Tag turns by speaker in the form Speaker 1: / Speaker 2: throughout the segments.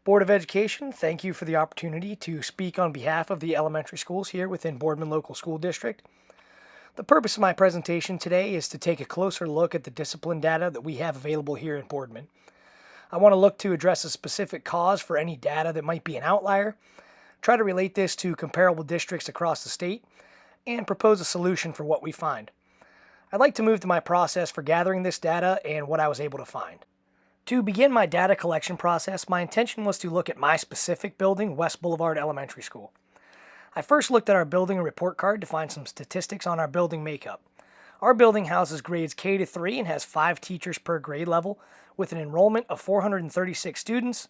Speaker 1: Board of Education, thank you for the opportunity to speak on behalf of the elementary schools here within Boardman Local School District. The purpose of my presentation today is to take a closer look at the discipline data that we have available here in Boardman. I want to look to address a specific cause for any data that might be an outlier, try to relate this to comparable districts across the state, and propose a solution for what we find. I'd like to move to my process for gathering this data and what I was able to find. To begin my data collection process, my intention was to look at my specific building, West Boulevard Elementary School. I first looked at our building and report card to find some statistics on our building makeup. Our building houses grades K to 3 and has 5 teachers per grade level, with an enrollment of 436 students,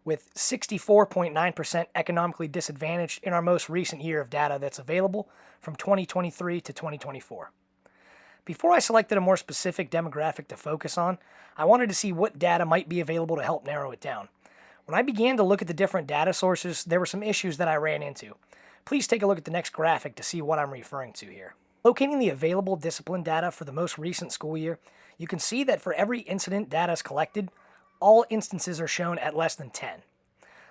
Speaker 1: with 64.9% economically disadvantaged in our most recent year of data that's available from 2023 to 2024. Before I selected a more specific demographic to focus on, I wanted to see what data might be available to help narrow it down. When I began to look at the different data sources, there were some issues that I ran into. Please take a look at the next graphic to see what I'm referring to here. Locating the available discipline data for the most recent school year, you can see that for every incident data is collected, all instances are shown at less than 10.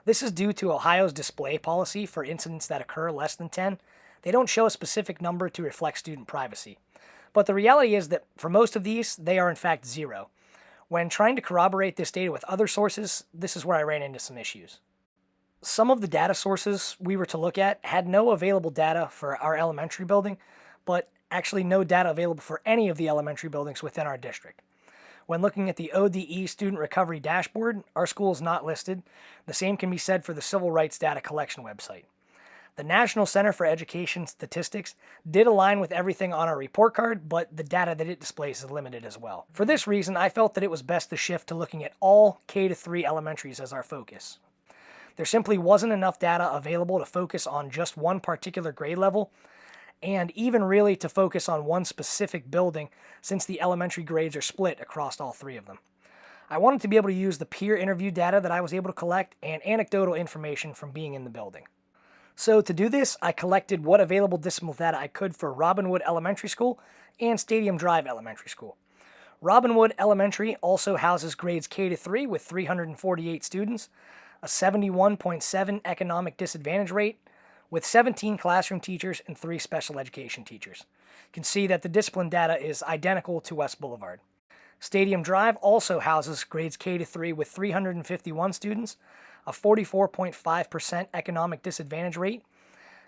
Speaker 1: This is due to Ohio's display policy for incidents that occur less than 10. They don't show a specific number to reflect student privacy. But the reality is that for most of these, they are in fact 0. When trying to corroborate this data with other sources, this is where I ran into some issues. Some of the data sources we were to look at had no available data for our elementary building, but actually no data available for any of the elementary buildings within our district. When looking at the ODE Student Recovery Dashboard, our school is not listed. The same can be said for the Civil Rights Data Collection website. The National Center for Education Statistics did align with everything on our report card, but the data that it displays is limited as well. For this reason, I felt that it was best to shift to looking at all K-3 elementaries as our focus. There simply wasn't enough data available to focus on just one particular grade level, and even really to focus on one specific building since the elementary grades are split across all 3 of them. I wanted to be able to use the peer interview data that I was able to collect and anecdotal information from being in the building. So to do this, I collected what available discipline data I could for Robinwood Elementary School and Stadium Drive Elementary School. Robinwood Elementary also houses grades K to 3 with 348 students, a 71.7 economic disadvantage rate, with 17 classroom teachers and 3 special education teachers. You can see that the discipline data is identical to West Boulevard. Stadium Drive also houses grades K to 3 with 351 students, a 44.5% economic disadvantage rate,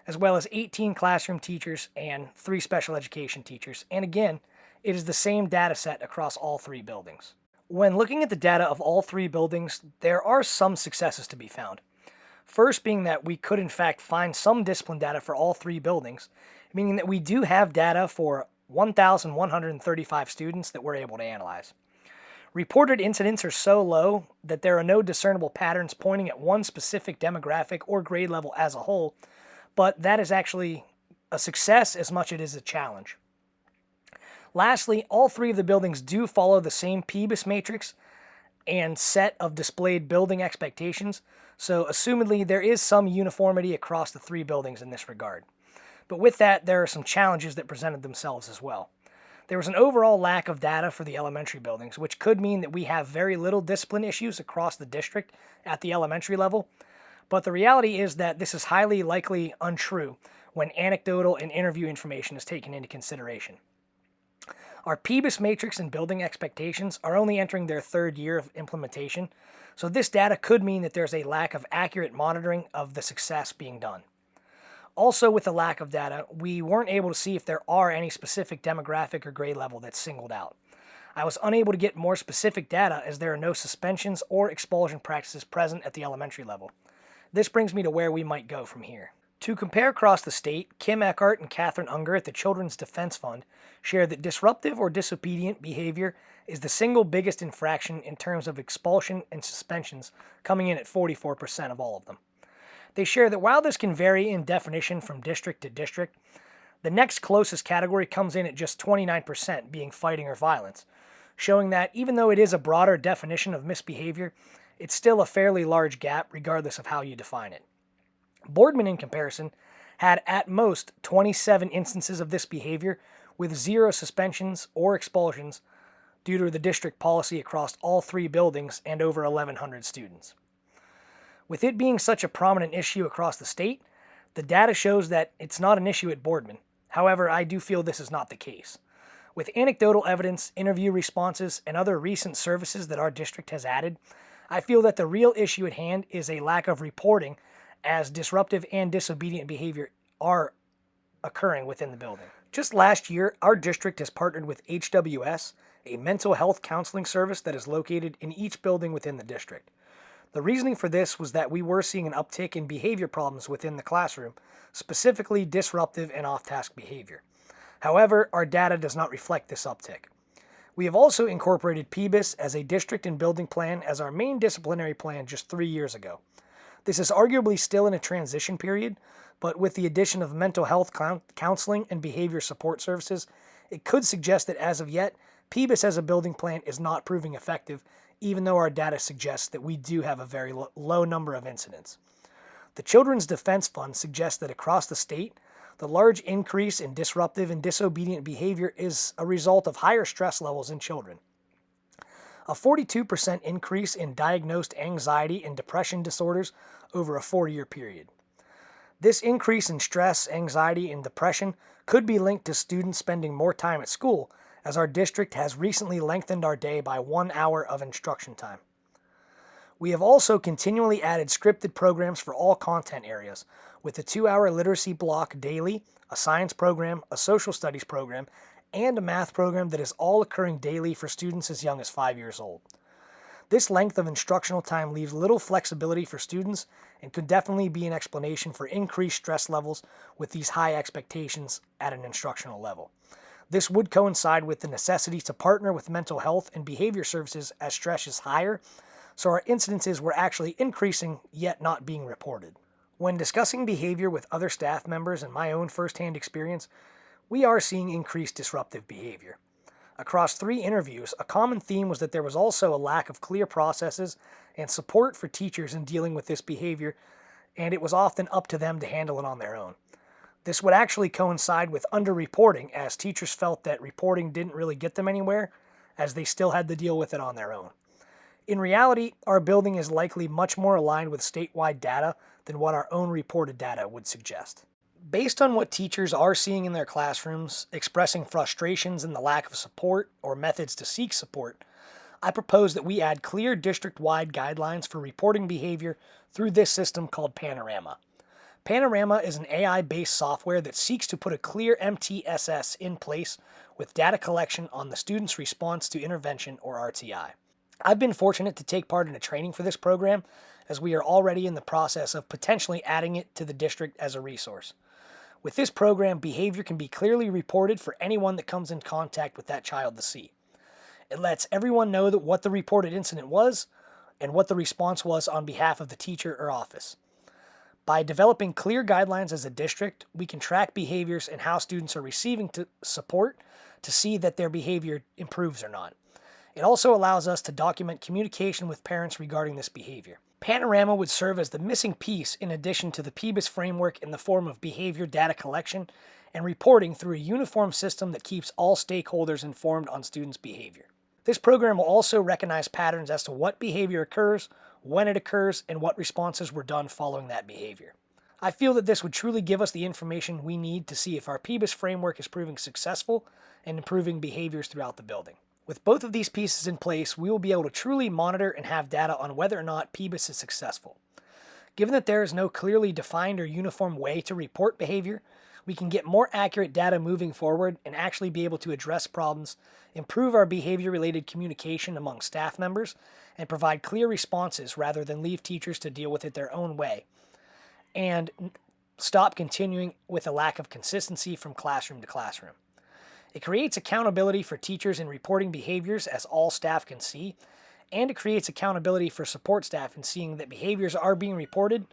Speaker 1: as well as 18 classroom teachers and 3 special education teachers. And again, it is the same data set across all 3 buildings. When looking at the data of all 3 buildings, there are some successes to be found. First being that we could in fact find some discipline data for all 3 buildings, meaning that we do have data for 1,135 students that we're able to analyze. Reported incidents are so low that there are no discernible patterns pointing at one specific demographic or grade level as a whole, but that is actually a success as much as it is a challenge. Lastly, all 3 of the buildings do follow the same PBIS matrix and set of displayed building expectations, so assumedly there is some uniformity across the 3 buildings in this regard. But with that, there are some challenges that presented themselves as well. There was an overall lack of data for the elementary buildings, which could mean that we have very little discipline issues across the district at the elementary level. But the reality is that this is highly likely untrue when anecdotal and interview information is taken into consideration. Our PBIS matrix and building expectations are only entering their 3rd year of implementation, so this data could mean that there's a lack of accurate monitoring of the success being done. Also, with the lack of data, we weren't able to see if there are any specific demographic or grade level that's singled out. I was unable to get more specific data as there are no suspensions or expulsion practices present at the elementary level. This brings me to where we might go from here. To compare across the state, Kim Eckhart and Catherine Unger at the Children's Defense Fund share that disruptive or disobedient behavior is the single biggest infraction in terms of expulsion and suspensions, coming in at 44% of all of them. They share that while this can vary in definition from district to district, the next closest category comes in at just 29%, being fighting or violence, showing that even though it is a broader definition of misbehavior, it's still a fairly large gap regardless of how you define it. Boardman, in comparison, had at most 27 instances of this behavior with 0 suspensions or expulsions due to the district policy across all 3 buildings and over 1,100 students. With it being such a prominent issue across the state, the data shows that it's not an issue at Boardman. However, I do feel this is not the case. With anecdotal evidence, interview responses, and other recent services that our district has added, I feel that the real issue at hand is a lack of reporting as disruptive and disobedient behavior are occurring within the building. Just last year, our district has partnered with HWS, a mental health counseling service that is located in each building within the district. The reasoning for this was that we were seeing an uptick in behavior problems within the classroom, specifically disruptive and off-task behavior. However, our data does not reflect this uptick. We have also incorporated PBIS as a district and building plan as our main disciplinary plan just 3 years ago. This is arguably still in a transition period, but with the addition of mental health counseling and behavior support services, it could suggest that as of yet, PBIS as a building plan is not proving effective, even though our data suggests that we do have a very low number of incidents. The Children's Defense Fund suggests that across the state, the large increase in disruptive and disobedient behavior is a result of higher stress levels in children. A 42% increase in diagnosed anxiety and depression disorders over a 4-year period. This increase in stress, anxiety, and depression could be linked to students spending more time at school, as our district has recently lengthened our day by 1 hour of instruction time. We have also continually added scripted programs for all content areas, with a 2-hour literacy block daily, a science program, a social studies program, and a math program that is all occurring daily for students as young as 5 years old. This length of instructional time leaves little flexibility for students and could definitely be an explanation for increased stress levels with these high expectations at an instructional level. This would coincide with the necessity to partner with mental health and behavior services as stress is higher, so our incidences were actually increasing yet not being reported. When discussing behavior with other staff members and my own firsthand experience, we are seeing increased disruptive behavior. Across 3 interviews, a common theme was that there was also a lack of clear processes and support for teachers in dealing with this behavior, and it was often up to them to handle it on their own. This would actually coincide with underreporting, as teachers felt that reporting didn't really get them anywhere, as they still had to deal with it on their own. In reality, our building is likely much more aligned with statewide data than what our own reported data would suggest. Based on what teachers are seeing in their classrooms, expressing frustrations in the lack of support or methods to seek support, I propose that we add clear district-wide guidelines for reporting behavior through this system called Panorama. Panorama is an AI-based software that seeks to put a clear MTSS in place with data collection on the student's response to intervention, or RTI. I've been fortunate to take part in a training for this program, as we are already in the process of potentially adding it to the district as a resource. With this program, behavior can be clearly reported for anyone that comes in contact with that child to see. It lets everyone know that what the reported incident was and what the response was on behalf of the teacher or office. By developing clear guidelines as a district, we can track behaviors and how students are receiving support to see that their behavior improves or not. It also allows us to document communication with parents regarding this behavior. Panorama would serve as the missing piece in addition to the PBIS framework in the form of behavior data collection and reporting through a uniform system that keeps all stakeholders informed on students' behavior. This program will also recognize patterns as to what behavior occurs, when it occurs, and what responses were done following that behavior. I feel that this would truly give us the information we need to see if our PBIS framework is proving successful and improving behaviors throughout the building. With both of these pieces in place, we will be able to truly monitor and have data on whether or not PBIS is successful. Given that there is no clearly defined or uniform way to report behavior, we can get more accurate data moving forward and actually be able to address problems, improve our behavior-related communication among staff members, and provide clear responses rather than leave teachers to deal with it their own way, and stop continuing with a lack of consistency from classroom to classroom. It creates accountability for teachers in reporting behaviors as all staff can see, and it creates accountability for support staff in seeing that behaviors are being reported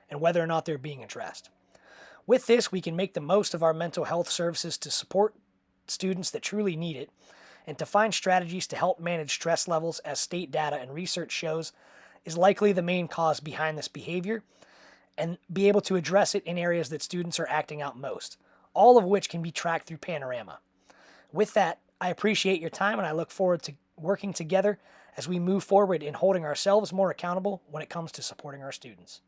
Speaker 1: and whether or not they're being addressed. With this, we can make the most of our mental health services to support students that truly need it, and to find strategies to help manage stress levels, as state data and research shows is likely the main cause behind this behavior, and be able to address it in areas that students are acting out most, all of which can be tracked through Panorama. With that, I appreciate your time and I look forward to working together as we move forward in holding ourselves more accountable when it comes to supporting our students.